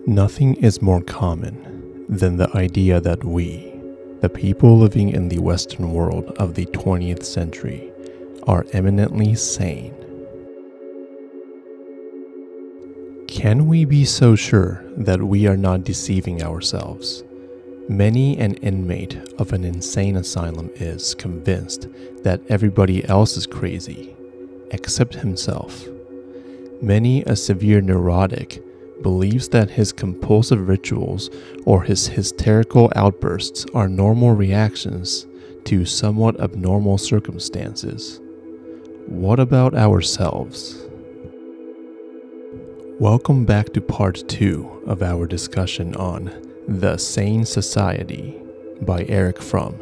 Nothing is more common than the idea that we, the people living in the Western world of the 20th century, are eminently sane. Can we be so sure that we are not deceiving ourselves? Many an inmate of an insane asylum is convinced that everybody else is crazy, except himself. Many a severe neurotic believes that his compulsive rituals or his hysterical outbursts are normal reactions to somewhat abnormal circumstances. What about ourselves? Welcome back to part 2 of our discussion on The Sane Society by Erich Fromm.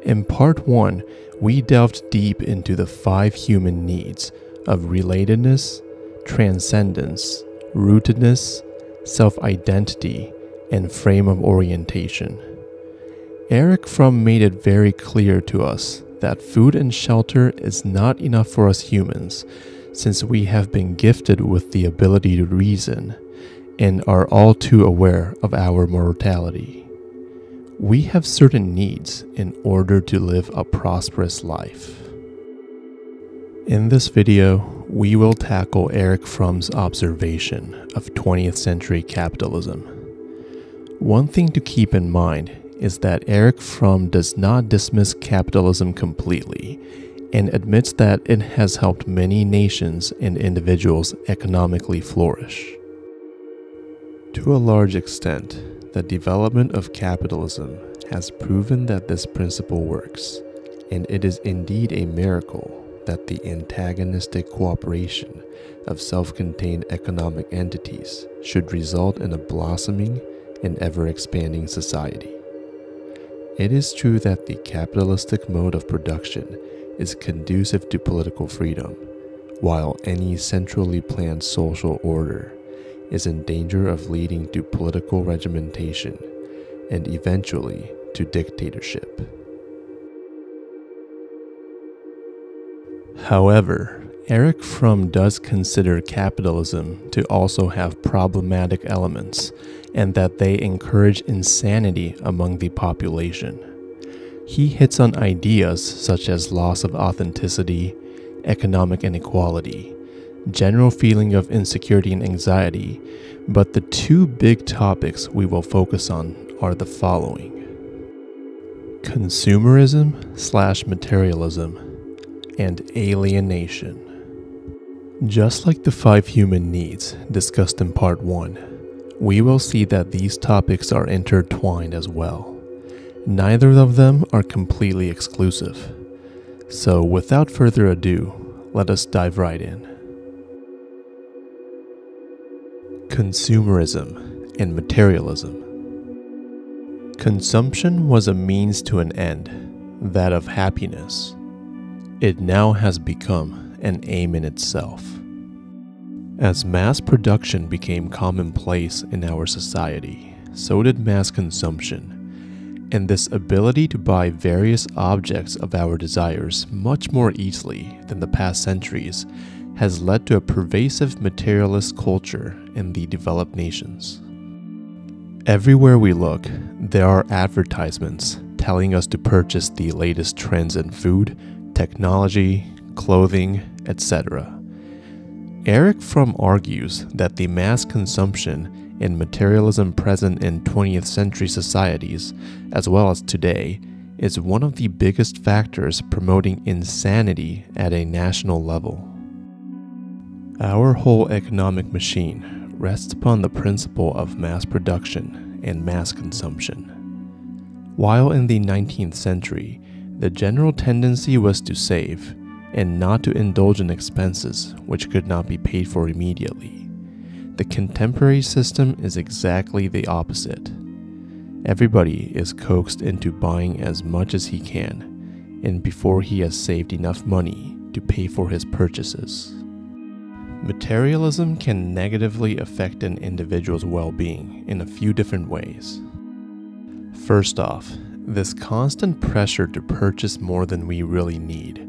In part 1, we delved deep into the 5 human needs of relatedness, transcendence, rootedness, self-identity, and frame of orientation. Erich Fromm made it very clear to us that food and shelter is not enough for us humans, since we have been gifted with the ability to reason and are all too aware of our mortality. We have certain needs in order to live a prosperous life. In this video, we will tackle Erich Fromm's observation of 20th century capitalism. One thing to keep in mind is that Erich Fromm does not dismiss capitalism completely and admits that it has helped many nations and individuals economically flourish. To a large extent, the development of capitalism has proven that this principle works, and it is indeed a miracle that the antagonistic cooperation of self-contained economic entities should result in a blossoming and ever-expanding society. It is true that the capitalistic mode of production is conducive to political freedom, while any centrally planned social order is in danger of leading to political regimentation and eventually to dictatorship. However, Erich Fromm does consider capitalism to also have problematic elements and that they encourage insanity among the population. He hits on ideas such as loss of authenticity, economic inequality, general feeling of insecurity and anxiety, but the 2 big topics we will focus on are the following: consumerism/materialism and alienation. Just like the 5 human needs discussed in part 1, we will see that these topics are intertwined as well. Neither of them are completely exclusive. So without further ado, let us dive right in. Consumerism and materialism. Consumption was a means to an end, that of happiness. It now has become an aim in itself. As mass production became commonplace in our society, so did mass consumption. And this ability to buy various objects of our desires much more easily than the past centuries has led to a pervasive materialist culture in the developed nations. Everywhere we look, there are advertisements telling us to purchase the latest trends in food, technology, clothing, etc. Erich Fromm argues that the mass consumption and materialism present in 20th century societies, as well as today, is one of the biggest factors promoting insanity at a national level. Our whole economic machine rests upon the principle of mass production and mass consumption. While in the 19th century, the general tendency was to save and not to indulge in expenses which could not be paid for immediately. The contemporary system is exactly the opposite. Everybody is coaxed into buying as much as he can, and before he has saved enough money to pay for his purchases. Materialism can negatively affect an individual's well-being in a few different ways. First off, this constant pressure to purchase more than we really need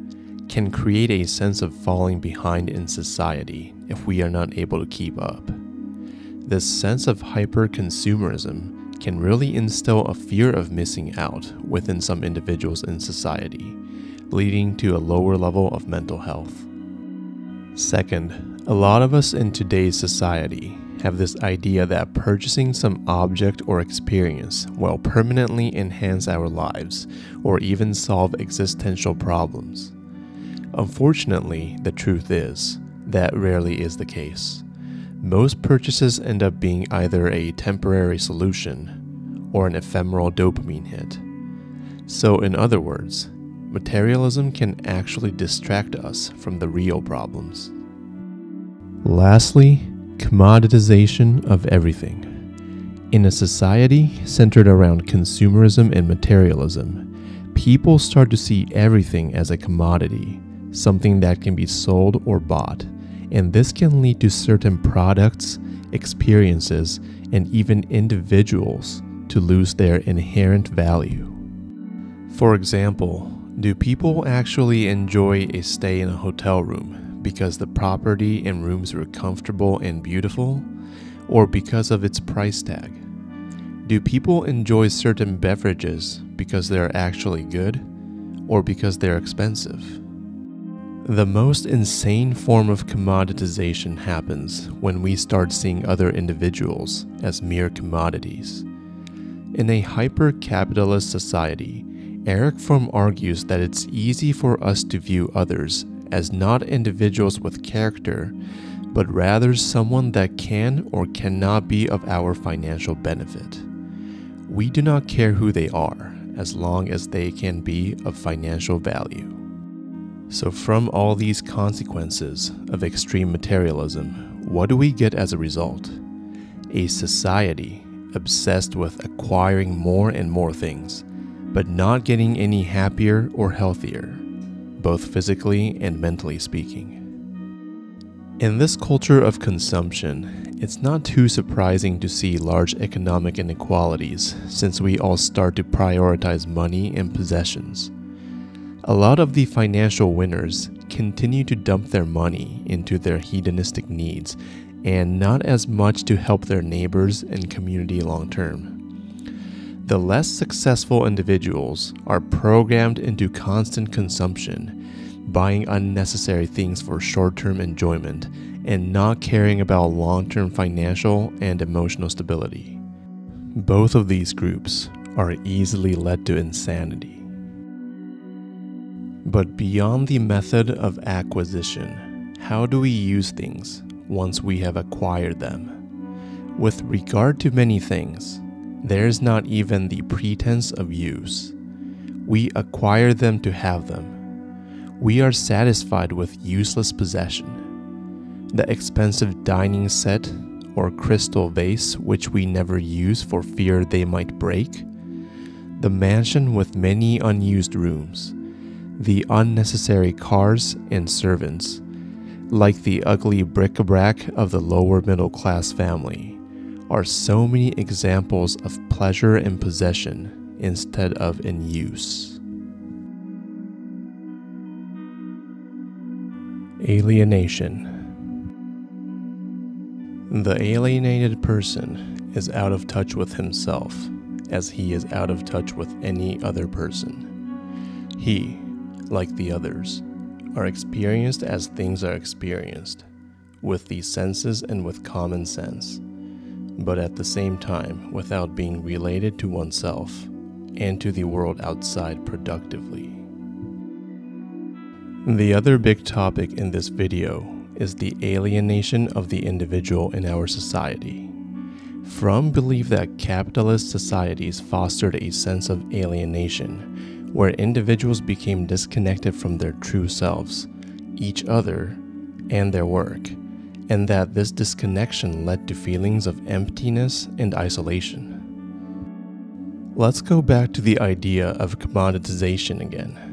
can create a sense of falling behind in society if we are not able to keep up. This sense of hyper-consumerism can really instill a fear of missing out within some individuals in society, leading to a lower level of mental health. Second, a lot of us in today's society have this idea that purchasing some object or experience will permanently enhance our lives or even solve existential problems. Unfortunately, the truth is that rarely is the case. Most purchases end up being either a temporary solution or an ephemeral dopamine hit. So in other words, materialism can actually distract us from the real problems. Lastly, commoditization of everything. In a society centered around consumerism and materialism, people start to see everything as a commodity, something that can be sold or bought, and this can lead to certain products, experiences, and even individuals to lose their inherent value. For example, do people actually enjoy a stay in a hotel room because the property and rooms were comfortable and beautiful, or because of its price tag? Do people enjoy certain beverages because they're actually good, or because they're expensive? The most insane form of commoditization happens when we start seeing other individuals as mere commodities. In a hyper-capitalist society, Erich Fromm argues that it's easy for us to view others as not individuals with character, but rather someone that can or cannot be of our financial benefit. We do not care who they are, as long as they can be of financial value. So from all these consequences of extreme materialism, what do we get as a result? A society obsessed with acquiring more and more things, but not getting any happier or healthier, both physically and mentally speaking. In this culture of consumption, it's not too surprising to see large economic inequalities since we all start to prioritize money and possessions. A lot of the financial winners continue to dump their money into their hedonistic needs and not as much to help their neighbors and community long term. The less successful individuals are programmed into constant consumption, buying unnecessary things for short-term enjoyment, and not caring about long-term financial and emotional stability. Both of these groups are easily led to insanity. But beyond the method of acquisition, how do we use things once we have acquired them? With regard to many things, there's not even the pretense of use. We acquire them to have them. We are satisfied with useless possession. The expensive dining set or crystal vase which we never use for fear they might break. The mansion with many unused rooms. The unnecessary cars and servants, like the ugly bric-a-brac of the lower middle class family, are so many examples of pleasure in possession instead of in use. Alienation. The alienated person is out of touch with himself, as he is out of touch with any other person. He, like the others, are experienced as things are experienced, with the senses and with common sense, but at the same time without being related to oneself and to the world outside productively. The other big topic in this video is the alienation of the individual in our society. Fromm believed that capitalist societies fostered a sense of alienation, where individuals became disconnected from their true selves, each other, and their work, and that this disconnection led to feelings of emptiness and isolation. Let's go back to the idea of commoditization again.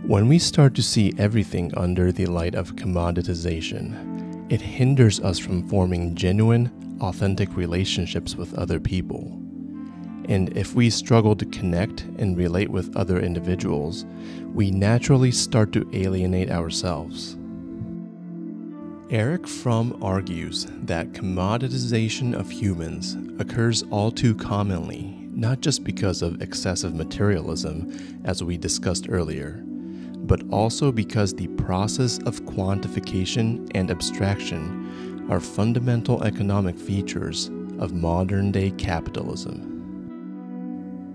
When we start to see everything under the light of commoditization, it hinders us from forming genuine, authentic relationships with other people. And if we struggle to connect and relate with other individuals, we naturally start to alienate ourselves. Erich Fromm argues that commoditization of humans occurs all too commonly, not just because of excessive materialism, as we discussed earlier, but also because the process of quantification and abstraction are fundamental economic features of modern-day capitalism.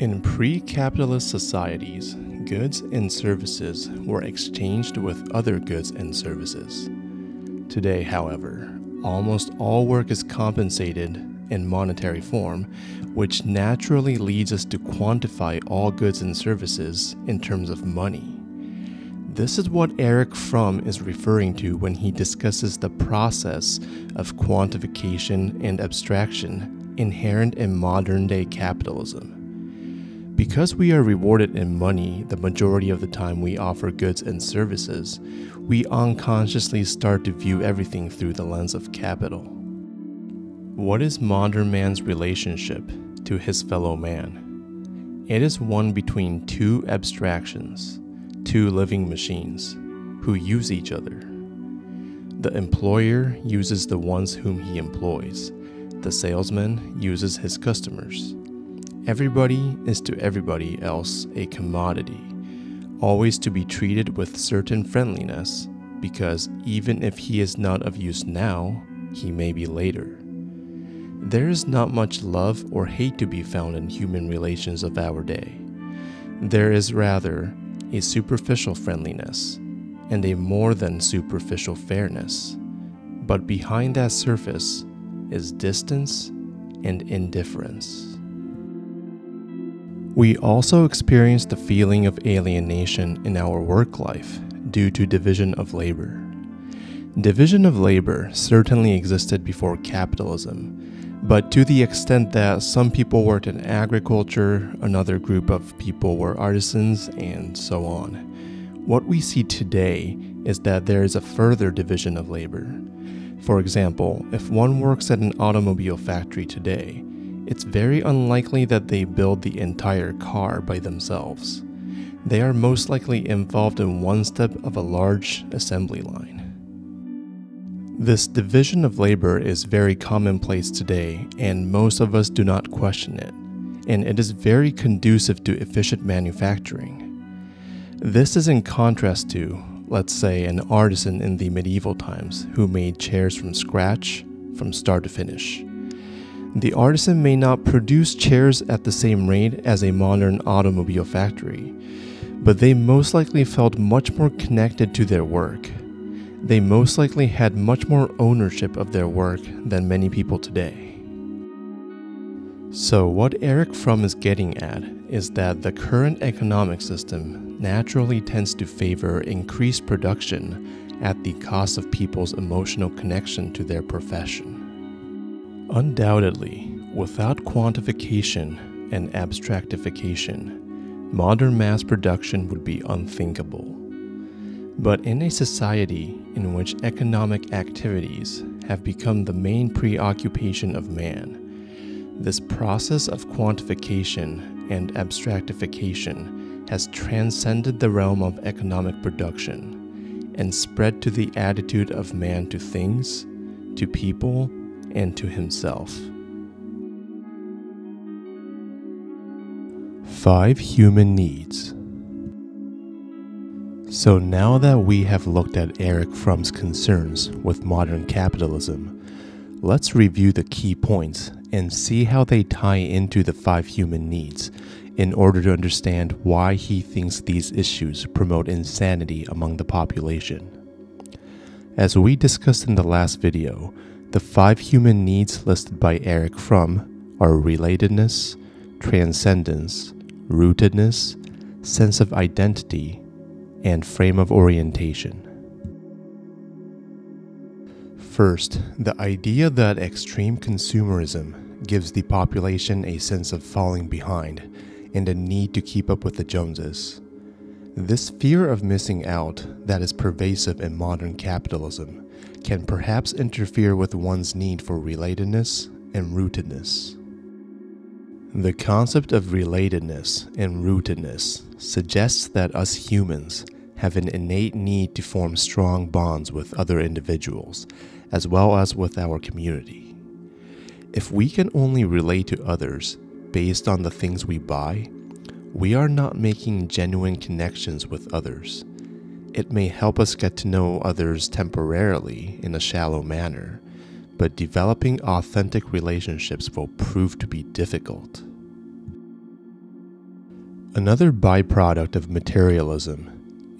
In pre-capitalist societies, goods and services were exchanged with other goods and services. Today, however, almost all work is compensated in monetary form, which naturally leads us to quantify all goods and services in terms of money. This is what Erich Fromm is referring to when he discusses the process of quantification and abstraction inherent in modern-day capitalism. Because we are rewarded in money the majority of the time we offer goods and services, we unconsciously start to view everything through the lens of capital. What is modern man's relationship to his fellow man? It is one between two abstractions, two living machines, who use each other. The employer uses the ones whom he employs. The salesman uses his customers. Everybody is to everybody else a commodity, always to be treated with certain friendliness, because even if he is not of use now, he may be later. There is not much love or hate to be found in human relations of our day. There is rather a superficial friendliness and a more than superficial fairness, but behind that surface is distance and indifference. We also experience the feeling of alienation in our work life due to division of labor. Division of labor certainly existed before capitalism, but to the extent that some people worked in agriculture, another group of people were artisans, and so on. What we see today is that there is a further division of labor. For example, if one works at an automobile factory today, it's very unlikely that they build the entire car by themselves. They are most likely involved in one step of a large assembly line. This division of labor is very commonplace today, and most of us do not question it, and it is very conducive to efficient manufacturing. This is in contrast to, let's say, an artisan in the medieval times who made chairs from scratch, from start to finish. The artisan may not produce chairs at the same rate as a modern automobile factory, but they most likely felt much more connected to their work. They most likely had much more ownership of their work than many people today. So what Erich Fromm is getting at is that the current economic system naturally tends to favor increased production at the cost of people's emotional connection to their profession. Undoubtedly, without quantification and abstractification, modern mass production would be unthinkable. But in a society in which economic activities have become the main preoccupation of man, this process of quantification and abstractification has transcended the realm of economic production and spread to the attitude of man to things, to people, and to himself. 5 human needs. So now that we have looked at Erich Fromm's concerns with modern capitalism, let's review the key points and see how they tie into the 5 human needs in order to understand why he thinks these issues promote insanity among the population. As we discussed in the last video, the 5 human needs listed by Erich Fromm are relatedness, transcendence, rootedness, sense of identity, and frame of orientation. First, the idea that extreme consumerism gives the population a sense of falling behind and a need to keep up with the Joneses. This fear of missing out that is pervasive in modern capitalism can perhaps interfere with one's need for relatedness and rootedness. The concept of relatedness and rootedness suggests that us humans have an innate need to form strong bonds with other individuals, as well as with our community. If we can only relate to others based on the things we buy, we are not making genuine connections with others. It may help us get to know others temporarily in a shallow manner, but developing authentic relationships will prove to be difficult. Another byproduct of materialism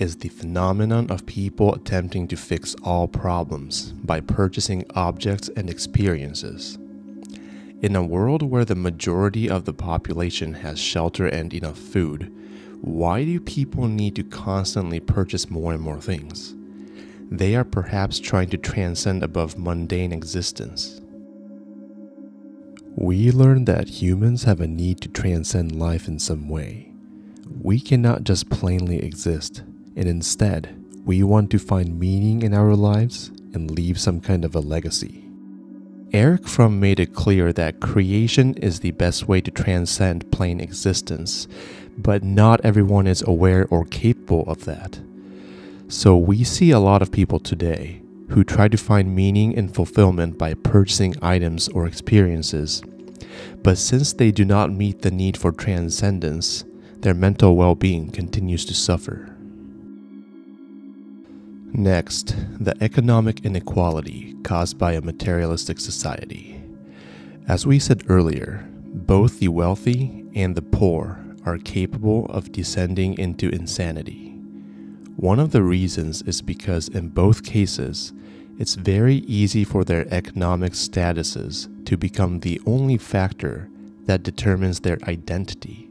is the phenomenon of people attempting to fix all problems by purchasing objects and experiences. In a world where the majority of the population has shelter and enough food, why do people need to constantly purchase more and more things? They are perhaps trying to transcend above mundane existence. We learned that humans have a need to transcend life in some way. We cannot just plainly exist, and instead, we want to find meaning in our lives and leave some kind of a legacy. Erich Fromm made it clear that creation is the best way to transcend plain existence, but not everyone is aware or capable of that. So we see a lot of people today who try to find meaning and fulfillment by purchasing items or experiences, but since they do not meet the need for transcendence, their mental well-being continues to suffer. Next, the economic inequality caused by a materialistic society. As we said earlier, both the wealthy and the poor are capable of descending into insanity. One of the reasons is because in both cases, it's very easy for their economic statuses to become the only factor that determines their identity.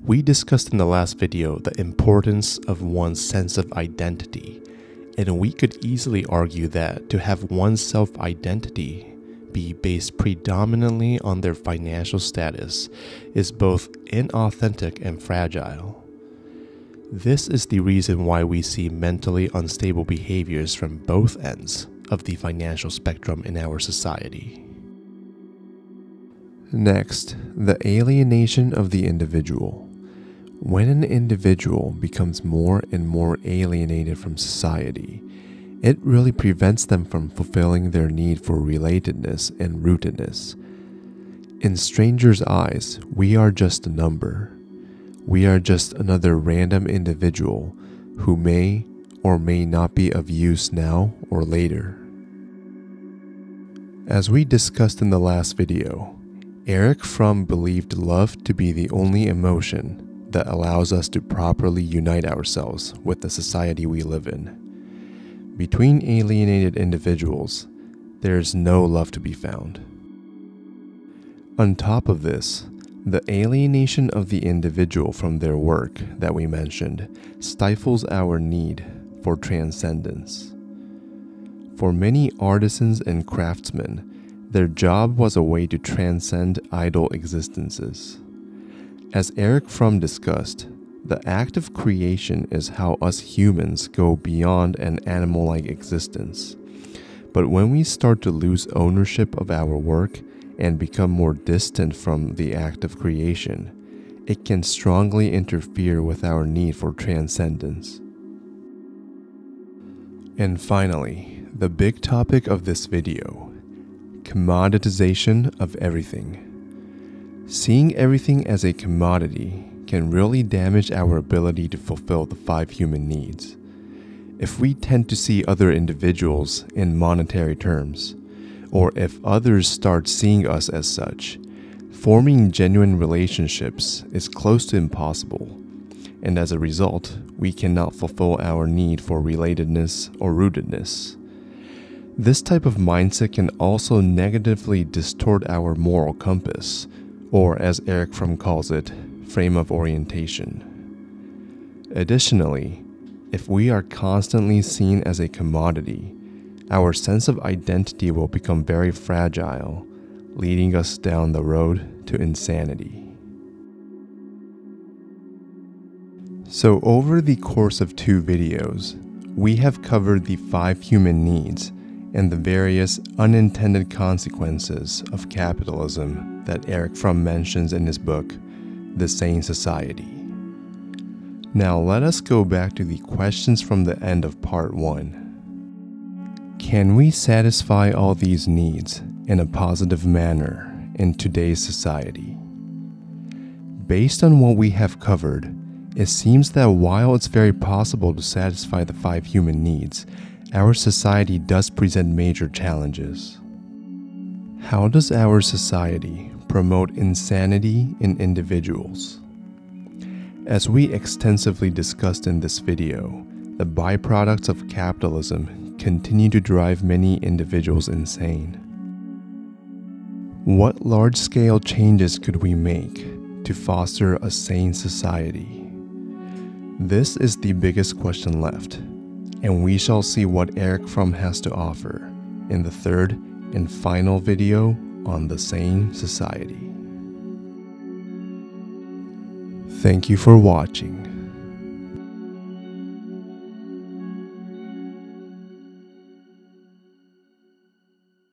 We discussed in the last video the importance of one's sense of identity, and we could easily argue that to have one's self-identity be based predominantly on their financial status is both inauthentic and fragile. This is the reason why we see mentally unstable behaviors from both ends of the financial spectrum in our society. Next, the alienation of the individual. When an individual becomes more and more alienated from society, it really prevents them from fulfilling their need for relatedness and rootedness. In strangers' eyes, we are just a number. We are just another random individual who may or may not be of use now or later. As we discussed in the last video, Erich Fromm believed love to be the only emotion that allows us to properly unite ourselves with the society we live in. Between alienated individuals, there is no love to be found. On top of this, the alienation of the individual from their work that we mentioned stifles our need for transcendence. For many artisans and craftsmen, their job was a way to transcend idle existences. As Erich Fromm discussed, the act of creation is how us humans go beyond an animal-like existence. But when we start to lose ownership of our work and become more distant from the act of creation, it can strongly interfere with our need for transcendence. And finally, the big topic of this video, commoditization of everything. Seeing everything as a commodity can really damage our ability to fulfill the 5 human needs. If we tend to see other individuals in monetary terms, or if others start seeing us as such, forming genuine relationships is close to impossible, and as a result, we cannot fulfill our need for relatedness or rootedness. This type of mindset can also negatively distort our moral compass, or as Erich Fromm calls it, frame of orientation. Additionally, if we are constantly seen as a commodity, our sense of identity will become very fragile, leading us down the road to insanity. So over the course of 2 videos, we have covered the 5 human needs and the various unintended consequences of capitalism that Erich Fromm mentions in his book, The Sane Society. Now let us go back to the questions from the end of part 1. Can we satisfy all these needs in a positive manner in today's society? Based on what we have covered, it seems that while it's very possible to satisfy the 5 human needs, our society does present major challenges. How does our society promote insanity in individuals? As we extensively discussed in this video, the byproducts of capitalism continue to drive many individuals insane. What large-scale changes could we make to foster a sane society? This is the biggest question left, and we shall see what Erich Fromm has to offer in the third and final video on the Sane Society. Thank you for watching.